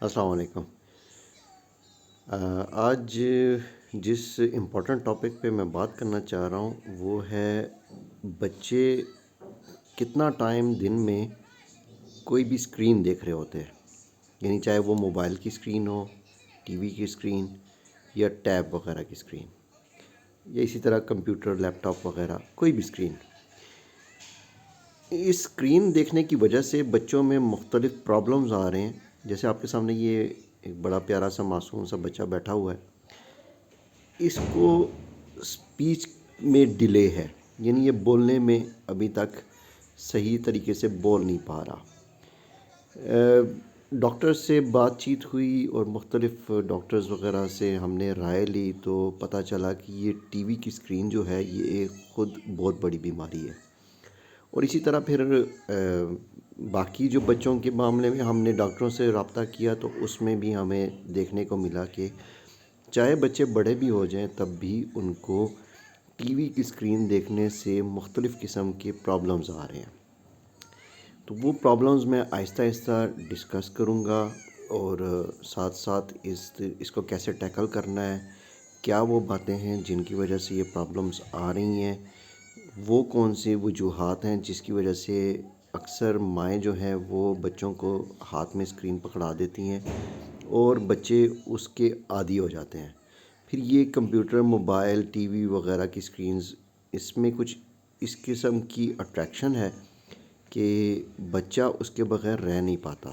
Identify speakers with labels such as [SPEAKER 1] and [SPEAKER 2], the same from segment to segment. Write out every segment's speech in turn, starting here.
[SPEAKER 1] السلام علیکم۔ آج جس امپورٹنٹ ٹاپک پہ میں بات کرنا چاہ رہا ہوں وہ ہے بچے کتنا ٹائم دن میں کوئی بھی اسکرین دیکھ رہے ہوتے ہیں، یعنی چاہے وہ موبائل کی اسکرین ہو، ٹی وی کی اسکرین یا ٹیب وغیرہ کی اسکرین، یا اسی طرح کمپیوٹر، لیپ ٹاپ وغیرہ کوئی بھی اسکرین۔ اس اسکرین دیکھنے کی وجہ سے بچوں میں مختلف پرابلمز آ رہے ہیں، جیسے آپ کے سامنے یہ ایک بڑا پیارا سا معصوم سا بچہ بیٹھا ہوا ہے، اس کو اسپیچ میں ڈیلے ہے، یعنی یہ بولنے میں ابھی تک صحیح طریقے سے بول نہیں پا رہا۔ ڈاکٹر سے بات چیت ہوئی اور مختلف ڈاکٹرز وغیرہ سے ہم نے رائے لی تو پتہ چلا کہ یہ ٹی وی کی اسکرین جو ہے یہ ایک خود بہت بڑی بیماری ہے۔ اور اسی طرح پھر باقی جو بچوں کے معاملے میں ہم نے ڈاکٹروں سے رابطہ کیا تو اس میں بھی ہمیں دیکھنے کو ملا کہ چاہے بچے بڑے بھی ہو جائیں تب بھی ان کو ٹی وی کی اسکرین دیکھنے سے مختلف قسم کے پرابلمز آ رہے ہیں۔ تو وہ پرابلمز میں آہستہ آہستہ ڈسکس کروں گا اور ساتھ ساتھ اس کو کیسے ٹیکل کرنا ہے، کیا وہ باتیں ہیں جن کی وجہ سے یہ پرابلمز آ رہی ہیں، وہ کون سی وجوہات ہیں جس کی وجہ سے اکثر مائیں جو ہیں وہ بچوں کو ہاتھ میں اسکرین پکڑا دیتی ہیں اور بچے اس کے عادی ہو جاتے ہیں۔ پھر یہ کمپیوٹر، موبائل، ٹی وی وغیرہ کی اسکرینز، اس میں کچھ اس قسم کی اٹریکشن ہے کہ بچہ اس کے بغیر رہ نہیں پاتا،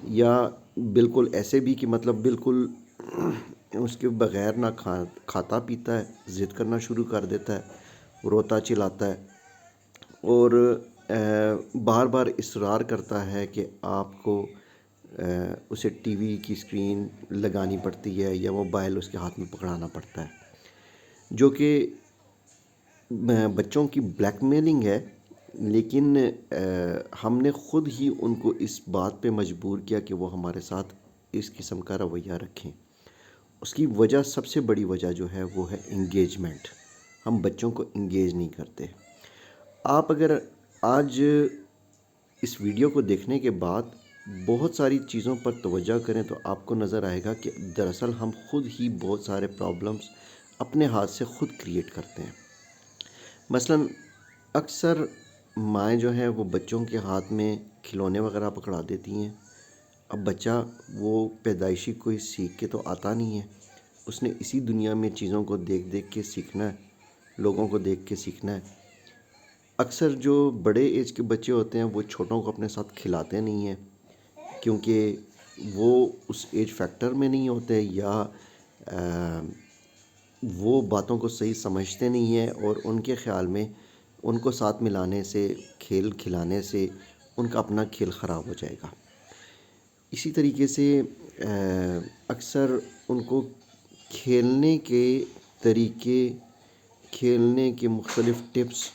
[SPEAKER 1] یا بالکل ایسے بھی کہ مطلب بالکل اس کے بغیر نہ کھاتا پیتا ہے، ضد کرنا شروع کر دیتا ہے، روتا چلاتا ہے اور بار بار اصرار کرتا ہے کہ آپ کو اسے ٹی وی کی اسکرین لگانی پڑتی ہے یا موبائل اس کے ہاتھ میں پکڑانا پڑتا ہے، جو کہ بچوں کی بلیک میلنگ ہے۔ لیکن ہم نے خود ہی ان کو اس بات پہ مجبور کیا کہ وہ ہمارے ساتھ اس قسم کا رویہ رکھیں۔ اس کی وجہ، سب سے بڑی وجہ جو ہے وہ ہے انگیجمنٹ۔ ہم بچوں کو انگیج نہیں کرتے۔ آپ اگر آج اس ویڈیو کو دیکھنے کے بعد بہت ساری چیزوں پر توجہ کریں تو آپ کو نظر آئے گا کہ دراصل ہم خود ہی بہت سارے پرابلمز اپنے ہاتھ سے خود کریٹ کرتے ہیں۔ مثلاً اکثر مائیں جو ہیں وہ بچوں کے ہاتھ میں کھلونے وغیرہ پکڑا دیتی ہیں۔ اب بچہ وہ پیدائشی کوئی سیکھ کے تو آتا نہیں ہے، اس نے اسی دنیا میں چیزوں کو دیکھ دیکھ کے سیکھنا ہے، لوگوں کو دیکھ کے سیکھنا ہے۔ اکثر جو بڑے ایج کے بچے ہوتے ہیں وہ چھوٹوں کو اپنے ساتھ کھلاتے نہیں ہیں کیونکہ وہ اس ایج فیکٹر میں نہیں ہوتے، یا وہ باتوں کو صحیح سمجھتے نہیں ہیں اور ان کے خیال میں ان کو ساتھ ملانے سے، کھیل کھلانے سے ان کا اپنا کھیل خراب ہو جائے گا۔ اسی طریقے سے اکثر ان کو کھیلنے کے طریقے، کھیلنے کے مختلف ٹپس،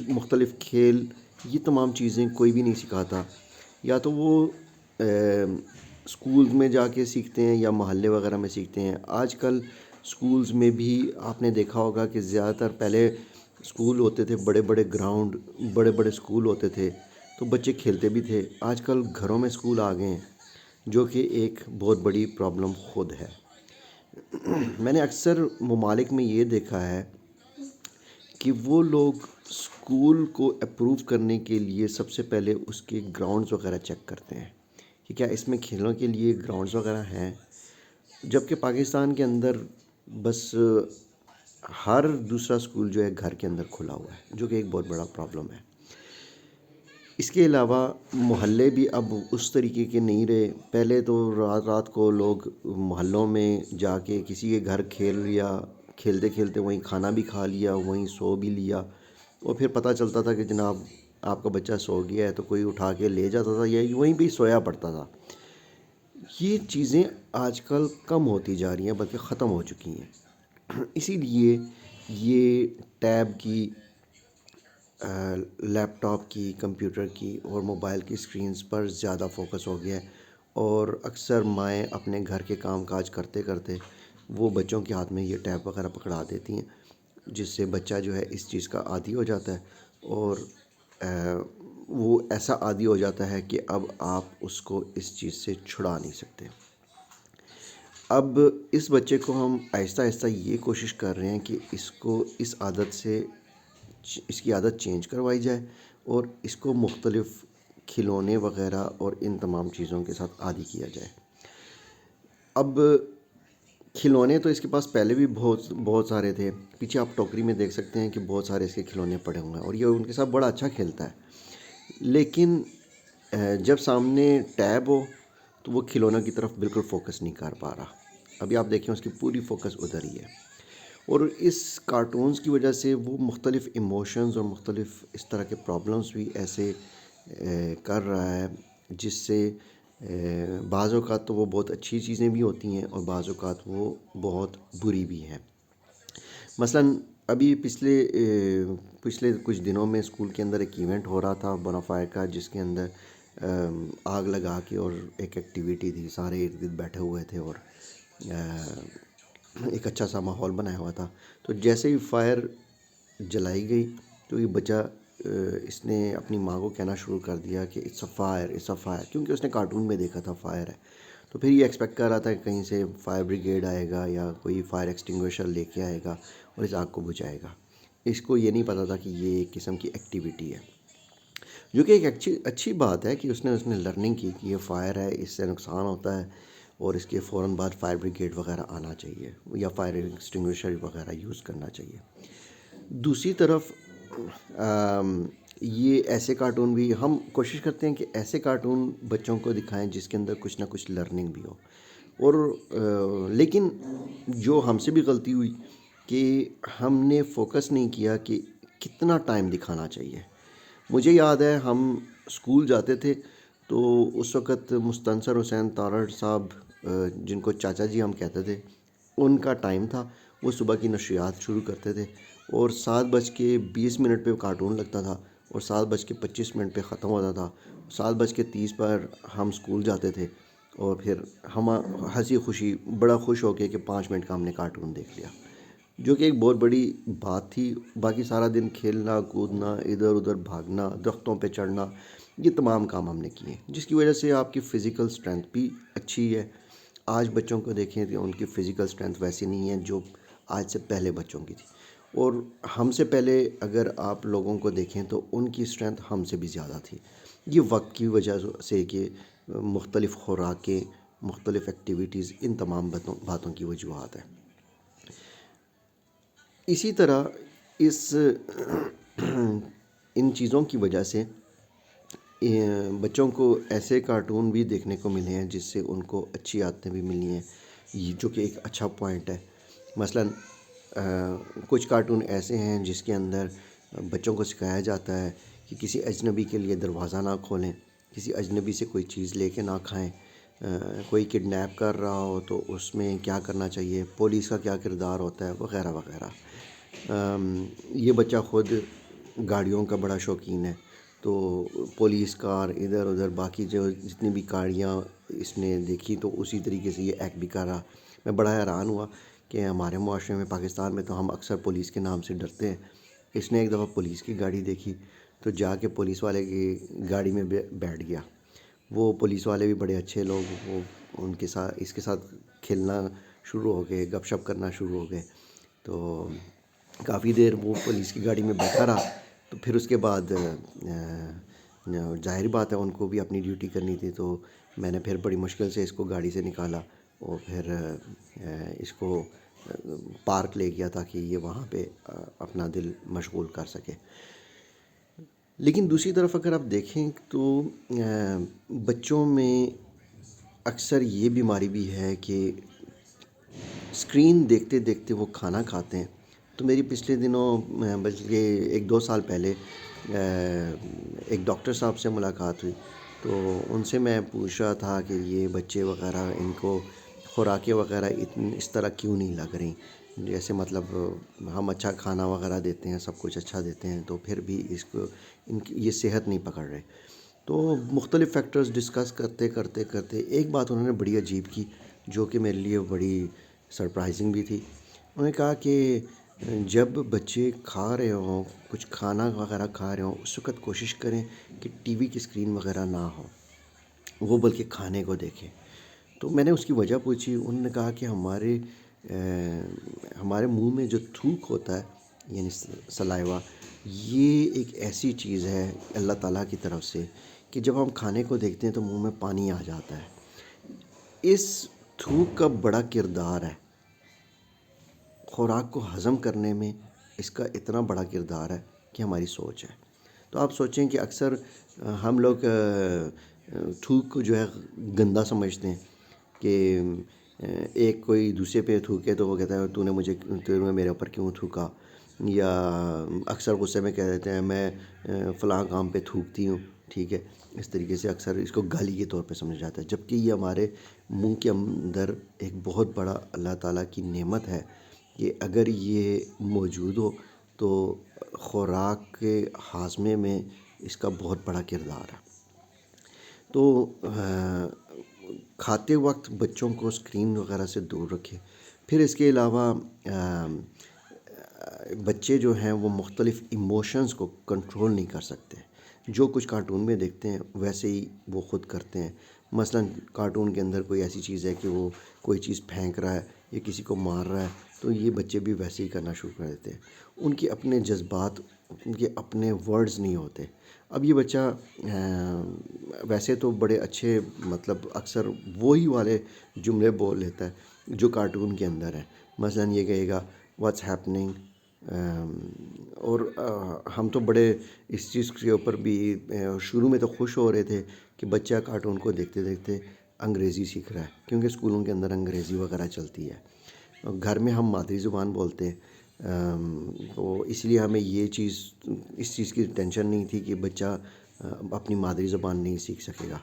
[SPEAKER 1] مختلف کھیل، یہ تمام چیزیں کوئی بھی نہیں سکھاتا، یا تو وہ اسکولز میں جا کے سیکھتے ہیں یا محلے وغیرہ میں سیکھتے ہیں۔ آج کل اسکولز میں بھی آپ نے دیکھا ہوگا کہ زیادہ تر پہلے اسکول ہوتے تھے، بڑے بڑے گراؤنڈ، بڑے بڑے اسکول ہوتے تھے تو بچے کھیلتے بھی تھے۔ آج کل گھروں میں اسکول آ گئے ہیں، جو کہ ایک بہت بڑی پرابلم خود ہے۔ میں نے اکثر ممالک میں یہ دیکھا ہے کہ وہ لوگ اسکول کو اپروو کرنے کے لیے سب سے پہلے اس کے گراؤنڈز وغیرہ چیک کرتے ہیں کہ کیا اس میں کھیلوں کے لیے گراؤنڈز وغیرہ ہیں، جبکہ پاکستان کے اندر بس ہر دوسرا اسکول جو ہے گھر کے اندر کھلا ہوا ہے، جو کہ ایک بہت بڑا پرابلم ہے۔ اس کے علاوہ محلے بھی اب اس طریقے کے نہیں رہے۔ پہلے تو رات رات کو لوگ محلوں میں جا کے کسی کے گھر کھیل لیا، کھیلتے کھیلتے وہیں کھانا بھی کھا لیا، وہیں سو بھی لیا، اور پھر پتہ چلتا تھا کہ جناب آپ کا بچہ سو گیا ہے تو کوئی اٹھا کے لے جاتا تھا یا وہیں بھی سویا پڑتا تھا۔ یہ چیزیں آج کل کم ہوتی جا رہی ہیں، بلکہ ختم ہو چکی ہیں۔ اسی لیے یہ ٹیب کی، لیپ ٹاپ کی، کمپیوٹر کی اور موبائل کی اسکرینز پر زیادہ فوکس ہو گیا ہے، اور اکثر مائیں اپنے گھر کے کام کاج کرتے کرتے وہ بچوں کے ہاتھ میں یہ ٹیب وغیرہ پکڑا دیتی ہیں، جس سے بچہ جو ہے اس چیز کا عادی ہو جاتا ہے اور وہ ایسا عادی ہو جاتا ہے کہ اب آپ اس کو اس چیز سے چھڑا نہیں سکتے۔ اب اس بچے کو ہم آہستہ آہستہ یہ کوشش کر رہے ہیں کہ اس کو اس عادت سے اس کی عادت چینج کروائی جائے اور اس کو مختلف کھلونے وغیرہ اور ان تمام چیزوں کے ساتھ عادی کیا جائے۔ اب کھلونے تو اس کے پاس پہلے بھی بہت سارے تھے، پیچھے آپ ٹوکری میں دیکھ سکتے ہیں کہ بہت سارے اس کے کھلونے پڑے ہوئے ہیں اور یہ ان کے ساتھ بڑا اچھا کھیلتا ہے، لیکن جب سامنے ٹیب ہو تو وہ کھلونوں کی طرف بالکل فوکس نہیں کر پا رہا۔ ابھی آپ دیکھیں اس کی پوری فوکس ادھر ہی ہے، اور اس کارٹونز کی وجہ سے وہ مختلف ایموشنز اور مختلف اس طرح کے پرابلمز بھی ایسے کر رہا ہے، جس سے بعض اوقات تو وہ بہت اچھی چیزیں بھی ہوتی ہیں اور بعض اوقات وہ بہت بری بھی ہیں۔ مثلاً ابھی پچھلے کچھ دنوں میں اسکول کے اندر ایک ایونٹ ہو رہا تھا بونافائے کا، جس کے اندر آگ لگا کے اور ایک ایکٹیویٹی تھی، سارے ارد گرد بیٹھے ہوئے تھے اور ایک اچھا سا ماحول بنایا ہوا تھا۔ تو جیسے ہی فائر جلائی گئی تو یہ بچہ اس نے اپنی ماں کو کہنا شروع کر دیا کہ it's a fire, it's a fire, کیونکہ اس نے کارٹون میں دیکھا تھا فائر ہے۔ تو پھر یہ ایکسپیکٹ کر رہا تھا کہ کہیں سے فائر بریگیڈ آئے گا یا کوئی فائر ایکسٹنگوشر لے کے آئے گا اور اس آگ کو بجھائے گا۔ اس کو یہ نہیں پتہ تھا کہ یہ ایک قسم کی ایکٹیویٹی ہے، جو کہ ایک اچھی بات ہے کہ اس نے لرننگ کی کہ یہ فائر ہے، اس سے نقصان ہوتا ہے اور اس کے فوراً بعد فائر بریگیڈ وغیرہ آنا چاہیے یا فائر ایکسٹنگوشر وغیرہ یوز کرنا چاہیے۔ دوسری طرف یہ ایسے کارٹون بھی ہم کوشش کرتے ہیں کہ ایسے کارٹون بچوں کو دکھائیں جس کے اندر کچھ نہ کچھ لرننگ بھی ہو، اور لیکن جو ہم سے بھی غلطی ہوئی کہ ہم نے فوکس نہیں کیا کہ کتنا ٹائم دکھانا چاہیے۔ مجھے یاد ہے ہم اسکول جاتے تھے تو اس وقت مستنصر حسین تارڑ صاحب، جن کو چاچا جی ہم کہتے تھے، ان کا ٹائم تھا، وہ صبح کی نشریات شروع کرتے تھے اور 7:20 پہ کارٹون لگتا تھا اور 7:25 پہ ختم ہوتا تھا۔ 7:30 پر ہم اسکول جاتے تھے اور پھر ہم ہنسی خوشی بڑا خوش ہو کے کہ 5 منٹ کا ہم نے کارٹون دیکھ لیا، جو کہ ایک بہت بڑی بات تھی۔ باقی سارا دن کھیلنا کودنا، ادھر ادھر بھاگنا، درختوں پہ چڑھنا، یہ تمام کام ہم نے کیے، جس کی وجہ سے آپ کی فزیکل اسٹرینتھ بھی اچھی ہے۔ آج بچوں کو دیکھیں تو ان کی فزیکل اسٹرینتھ ویسی نہیں ہے جو آج سے پہلے بچوں کی تھی، اور ہم سے پہلے اگر آپ لوگوں کو دیکھیں تو ان کی اسٹرینتھ ہم سے بھی زیادہ تھی۔ یہ وقت کی وجہ سے کہ مختلف خوراکیں، مختلف ایکٹیویٹیز، ان تمام باتوں کی وجوہات ہیں۔ اسی طرح ان چیزوں کی وجہ سے بچوں کو ایسے کارٹون بھی دیکھنے کو ملے ہیں جس سے ان کو اچھی عادتیں بھی ملی ہیں، جو کہ ایک اچھا پوائنٹ ہے۔ مثلاً کچھ کارٹون ایسے ہیں جس کے اندر بچوں کو سکھایا جاتا ہے کہ کسی اجنبی کے لیے دروازہ نہ کھولیں، کسی اجنبی سے کوئی چیز لے کے نہ کھائیں، کوئی کڈنیپ کر رہا ہو تو اس میں کیا کرنا چاہیے، پولیس کا کیا کردار ہوتا ہے، وغیرہ وغیرہ۔ یہ بچہ خود گاڑیوں کا بڑا شوقین ہے، تو پولیس کار، ادھر ادھر باقی جو جتنی بھی گاڑیاں اس نے دیکھی تو اسی طریقے سے یہ ایکٹ بھی کر رہا۔ میں بڑا حیران ہوا کہ ہمارے معاشرے میں، پاکستان میں، تو ہم اکثر پولیس کے نام سے ڈرتے ہیں۔ اس نے ایک دفعہ پولیس کی گاڑی دیکھی تو جا کے پولیس والے کی گاڑی میں بیٹھ گیا۔ وہ پولیس والے بھی بڑے اچھے لوگ، وہ ان کے ساتھ اس کے ساتھ کھیلنا شروع ہو گئے، گپ شپ کرنا شروع ہو گئے، تو کافی دیر وہ پولیس کی گاڑی میں بیٹھا رہا۔ تو پھر اس کے بعد ظاہر بات ہے ان کو بھی اپنی ڈیوٹی کرنی تھی، تو میں نے پھر بڑی مشکل سے اس کو گاڑی سے نکالا اور پھر اس کو پارک لے گیا تاکہ یہ وہاں پہ اپنا دل مشغول کر سکے۔ لیکن دوسری طرف اگر آپ دیکھیں تو بچوں میں اکثر یہ بیماری بھی ہے کہ اسکرین دیکھتے دیکھتے وہ کھانا کھاتے ہیں۔ تو میری پچھلے دنوں بلکہ 1-2 سال پہلے ایک ڈاکٹر صاحب سے ملاقات ہوئی، تو ان سے میں پوچھ رہا تھا کہ یہ بچے وغیرہ ان کو خوراکیں وغیرہ اس طرح کیوں نہیں لگ رہی، جیسے مطلب ہم اچھا کھانا وغیرہ دیتے ہیں، سب کچھ اچھا دیتے ہیں، تو پھر بھی اس کو ان کی یہ صحت نہیں پکڑ رہے۔ تو مختلف فیکٹرز ڈسکس کرتے کرتے کرتے ایک بات انہوں نے بڑی عجیب کی، جو کہ میرے لیے بڑی سرپرائزنگ بھی تھی۔ انہوں نے کہا کہ جب بچے کھا رہے ہوں، کچھ کھانا وغیرہ کھا رہے ہوں، اس وقت کوشش کریں کہ ٹی وی کی اسکرین وغیرہ نہ ہو، وہ بلکہ کھانے کو دیکھیں۔ تو میں نے اس کی وجہ پوچھی، انہوں نے کہا کہ ہمارے منہ میں جو تھوک ہوتا ہے، یعنی سلائیوا، یہ ایک ایسی چیز ہے اللہ تعالیٰ کی طرف سے کہ جب ہم کھانے کو دیکھتے ہیں تو منہ میں پانی آ جاتا ہے۔ اس تھوک کا بڑا کردار ہے، خوراک کو ہضم کرنے میں اس کا اتنا بڑا کردار ہے کہ ہماری سوچ ہے۔ تو آپ سوچیں کہ اکثر ہم لوگ تھوک کو جو ہے گندا سمجھتے ہیں کہ ایک کوئی دوسرے پہ تھوکے تو وہ کہتا ہے تو نے میرے اوپر کیوں تھوکا، یا اکثر غصے میں کہہ دیتے ہیں میں فلاں کام پہ تھوکتی ہوں، ٹھیک ہے۔ اس طریقے سے اکثر اس کو گالی کے طور پہ سمجھا جاتا ہے، جبکہ یہ ہمارے منہ کے اندر ایک بہت بڑا اللہ تعالیٰ کی نعمت ہے کہ اگر یہ موجود ہو تو خوراک کے ہاضمے میں اس کا بہت بڑا کردار ہے۔ تو کھاتے وقت بچوں کو اسکرین وغیرہ سے دور رکھیں۔ پھر اس کے علاوہ بچے جو ہیں وہ مختلف ایموشنز کو کنٹرول نہیں کر سکتے، جو کچھ کارٹون میں دیکھتے ہیں ویسے ہی وہ خود کرتے ہیں۔ مثلا کارٹون کے اندر کوئی ایسی چیز ہے کہ وہ کوئی چیز پھینک رہا ہے یا کسی کو مار رہا ہے، تو یہ بچے بھی ویسے ہی کرنا شروع کر دیتے ہیں۔ ان کے اپنے جذبات، ان کے اپنے ورڈز نہیں ہوتے۔ اب یہ بچہ ویسے تو بڑے اچھے، مطلب اکثر وہی والے جملے بول لیتا ہے جو کارٹون کے اندر ہیں۔ مثلا یہ کہے گا واٹس ہیپننگ، اور ہم تو بڑے اس چیز کے اوپر بھی شروع میں تو خوش ہو رہے تھے کہ بچہ کارٹون کو دیکھتے دیکھتے انگریزی سیکھ رہا ہے، کیونکہ اسکولوں کے اندر انگریزی وغیرہ چلتی ہے۔ گھر میں ہم مادری زبان بولتے ہیں، تو اس لیے ہمیں اس چیز کی ٹینشن نہیں تھی کہ بچہ اپنی مادری زبان نہیں سیکھ سکے گا۔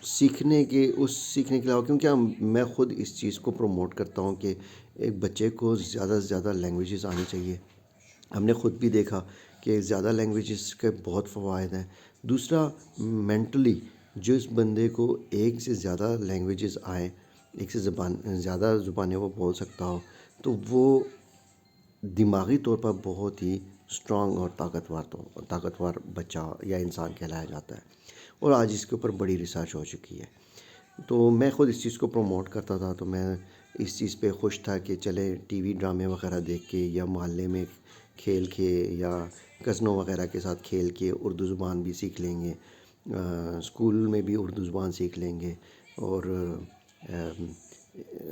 [SPEAKER 1] سیکھنے کے علاوہ، کیونکہ میں خود اس چیز کو پروموٹ کرتا ہوں کہ ایک بچے کو زیادہ سے زیادہ لینگویجز آنی چاہیے۔ ہم نے خود بھی دیکھا کہ زیادہ لینگویجز کے بہت فوائد ہیں۔ دوسرا، مینٹلی جس بندے کو ایک سے زیادہ لینگویجز آئیں، ایک سے زیادہ زبانیں وہ بول سکتا ہو، تو وہ دماغی طور پر بہت ہی اسٹرانگ اور طاقتور بچہ یا انسان کہلایا جاتا ہے، اور آج اس کے اوپر بڑی ریسرچ ہو چکی ہے۔ تو میں خود اس چیز کو پروموٹ کرتا تھا، تو میں اس چیز پہ خوش تھا کہ چلے ٹی وی ڈرامے وغیرہ دیکھ کے یا محلے میں کھیل کے یا کزنوں وغیرہ کے ساتھ کھیل کے اردو زبان بھی سیکھ لیں گے، اسکول میں بھی اردو زبان سیکھ لیں گے، اور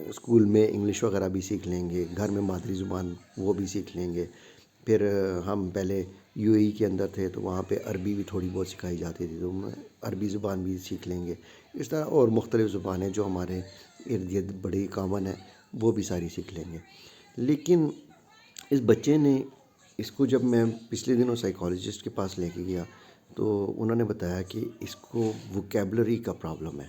[SPEAKER 1] اسکول میں انگلش وغیرہ بھی سیکھ لیں گے، گھر میں مادری زبان وہ بھی سیکھ لیں گے۔ پھر ہم پہلے یو اے ای کے اندر تھے تو وہاں پہ عربی بھی تھوڑی بہت سکھائی جاتی تھی، تو عربی زبان بھی سیکھ لیں گے۔ اس طرح اور مختلف زبانیں جو ہمارے ارد گرد بڑی کامن ہیں وہ بھی ساری سیکھ لیں گے۔ لیکن اس بچے نے اس کو، جب میں پچھلے دنوں سائیکالوجسٹ کے پاس لے کے گیا تو انہوں نے بتایا کہ اس کو ووکیبلری کا پرابلم ہے،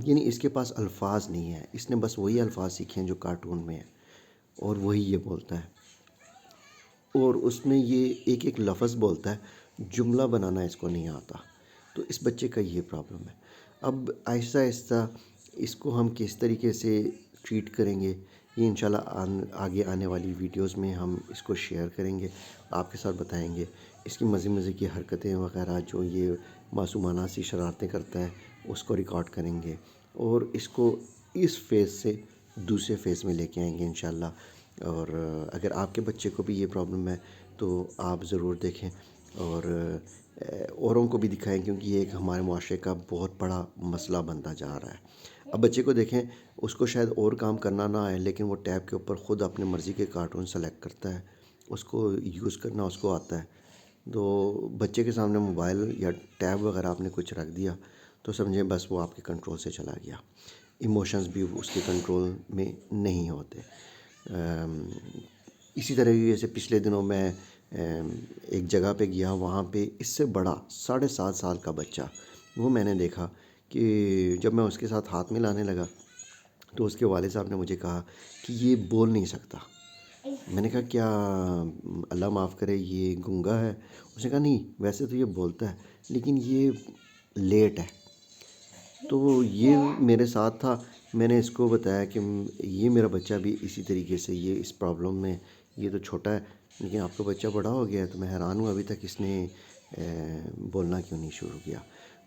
[SPEAKER 1] یعنی اس کے پاس الفاظ نہیں ہیں، اس نے بس وہی الفاظ سیکھے ہیں جو کارٹون میں ہیں اور وہی یہ بولتا ہے، اور اس میں یہ ایک ایک لفظ بولتا ہے، جملہ بنانا اس کو نہیں آتا۔ تو اس بچے کا یہ پرابلم ہے۔ اب آہستہ آہستہ اس کو ہم کس طریقے سے ٹریٹ کریں گے، یہ انشاءاللہ آگے آنے والی ویڈیوز میں ہم اس کو شیئر کریں گے، آپ کے ساتھ بتائیں گے اس کی مزے مزے کی حرکتیں وغیرہ، جو یہ معصومانہ سی شرارتیں کرتا ہے اس کو ریکارڈ کریں گے، اور اس کو اس فیز سے دوسرے فیز میں لے کے آئیں گے انشاءاللہ۔ اور اگر آپ کے بچے کو بھی یہ پرابلم ہے تو آپ ضرور دیکھیں اور اوروں کو بھی دکھائیں، کیونکہ یہ ایک ہمارے معاشرے کا بہت بڑا مسئلہ بنتا جا رہا ہے۔ اب بچے کو دیکھیں، اس کو شاید اور کام کرنا نہ آئے، لیکن وہ ٹیب کے اوپر خود اپنے مرضی کے کارٹون سلیکٹ کرتا ہے، اس کو یوز کرنا اس کو آتا ہے۔ تو بچے کے سامنے موبائل یا ٹیب وغیرہ آپ نے کچھ رکھ دیا تو سمجھیں بس وہ آپ کے کنٹرول سے چلا گیا، ایموشنز بھی اس کے کنٹرول میں نہیں ہوتے۔ اسی طرح جیسے پچھلے دنوں میں ایک جگہ پہ گیا، وہاں پہ اس سے بڑا 7.5 سال کا بچہ، وہ میں نے دیکھا کہ جب میں اس کے ساتھ ہاتھ ملانے لگا تو اس کے والد صاحب نے مجھے کہا کہ یہ بول نہیں سکتا۔ میں نے کہا کیا اللہ معاف کرے یہ گنگا ہے؟ اس نے کہا نہیں، ویسے تو یہ بولتا ہے لیکن یہ لیٹ ہے۔ تو یہ میرے ساتھ تھا. میں نے اس کو بتایا کہ یہ میرا بچہ بھی اسی طریقے سے یہ اس پرابلم میں، یہ تو چھوٹا ہے لیکن آپ کا بچہ بڑا ہو گیا ہے. تو میں حیران ہوں ابھی تک اس نے بولنا کیوں نہیں شروع کیا.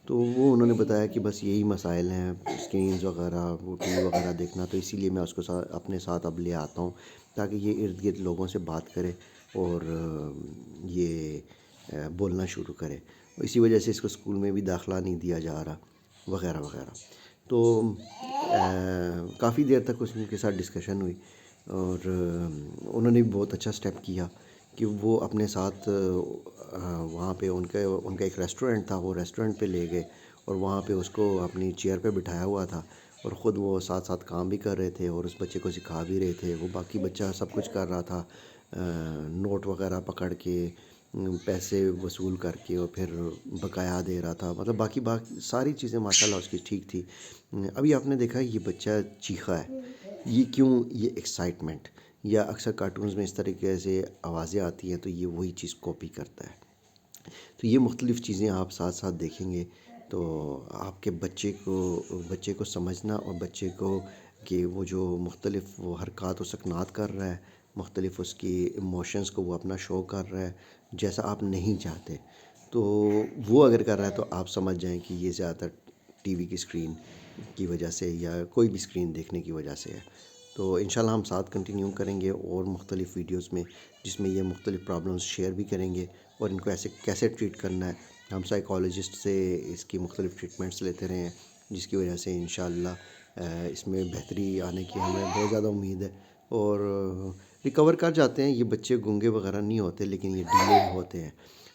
[SPEAKER 1] تو وہ انہوں نے بتایا کہ بس یہی مسائل ہیں، اسکرینز وغیرہ، وہ ٹی وی وغیرہ دیکھنا، تو اسی لیے میں اس کو اپنے ساتھ اب لے آتا ہوں تاکہ یہ ارد گرد لوگوں سے بات کرے اور یہ بولنا شروع کرے. اسی وجہ سے اس کو اسکول میں بھی داخلہ نہیں دیا جا رہا وغیرہ وغیرہ. تو کافی دیر تک اس کے ساتھ ڈسکشن ہوئی اور انہوں نے بھی بہت اچھا سٹیپ کیا کہ وہ اپنے ساتھ وہاں پہ ان کا ایک ریسٹورنٹ تھا، وہ ریسٹورنٹ پہ لے گئے اور وہاں پہ اس کو اپنی چیئر پہ بٹھایا ہوا تھا اور خود وہ ساتھ ساتھ کام بھی کر رہے تھے اور اس بچے کو سکھا بھی رہے تھے. وہ باقی بچہ سب کچھ کر رہا تھا، نوٹ وغیرہ پکڑ کے، پیسے وصول کر کے اور پھر بقایا دے رہا تھا. مطلب باقی ساری چیزیں ماشاء اللہ اس کی ٹھیک تھی. ابھی آپ نے دیکھا یہ بچہ چیخا ہے، یہ کیوں؟ یہ ایکسائٹمنٹ، یا اکثر کارٹونز میں اس طریقے سے آوازیں آتی ہیں تو یہ وہی چیز کاپی کرتا ہے. تو یہ مختلف چیزیں آپ ساتھ ساتھ دیکھیں گے تو آپ کے بچے کو سمجھنا اور بچے کو کہ وہ جو مختلف وہ حرکات و سکنات کر رہا ہے، مختلف اس کی ایموشنز کو وہ اپنا شو کر رہا ہے جیسا آپ نہیں چاہتے، تو وہ اگر کر رہا ہے تو آپ سمجھ جائیں کہ یہ زیادہ تر ٹی وی کی اسکرین کی وجہ سے یا کوئی بھی اسکرین دیکھنے کی وجہ سے ہے. تو انشاءاللہ ہم ساتھ کنٹینیو کریں گے اور مختلف ویڈیوز میں جس میں یہ مختلف پرابلمز شیئر بھی کریں گے اور ان کو ایسے کیسے ٹریٹ کرنا ہے. ہم سائیکالوجسٹ سے اس کی مختلف ٹریٹمنٹس لیتے رہے ہیں جس کی وجہ سے انشاءاللہ اس میں بہتری آنے کی ہمیں بہت زیادہ امید ہے اور ریکور کر جاتے ہیں. یہ بچے گونگے وغیرہ نہیں ہوتے لیکن یہ ڈیلے ہوتے ہیں.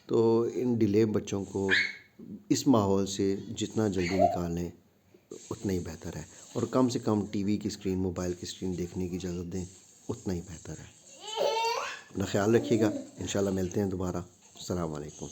[SPEAKER 1] تو ان ڈیلے بچوں کو اس ماحول سے جتنا جلدی نکالیں اتنا ہی بہتر ہے اور کم سے کم ٹی وی کی اسکرین، موبائل کی اسکرین دیکھنے کی اجازت دیں، اتنا ہی بہتر ہے. اپنا خیال رکھیے گا، انشاءاللہ ملتے ہیں دوبارہ. السلام علیکم.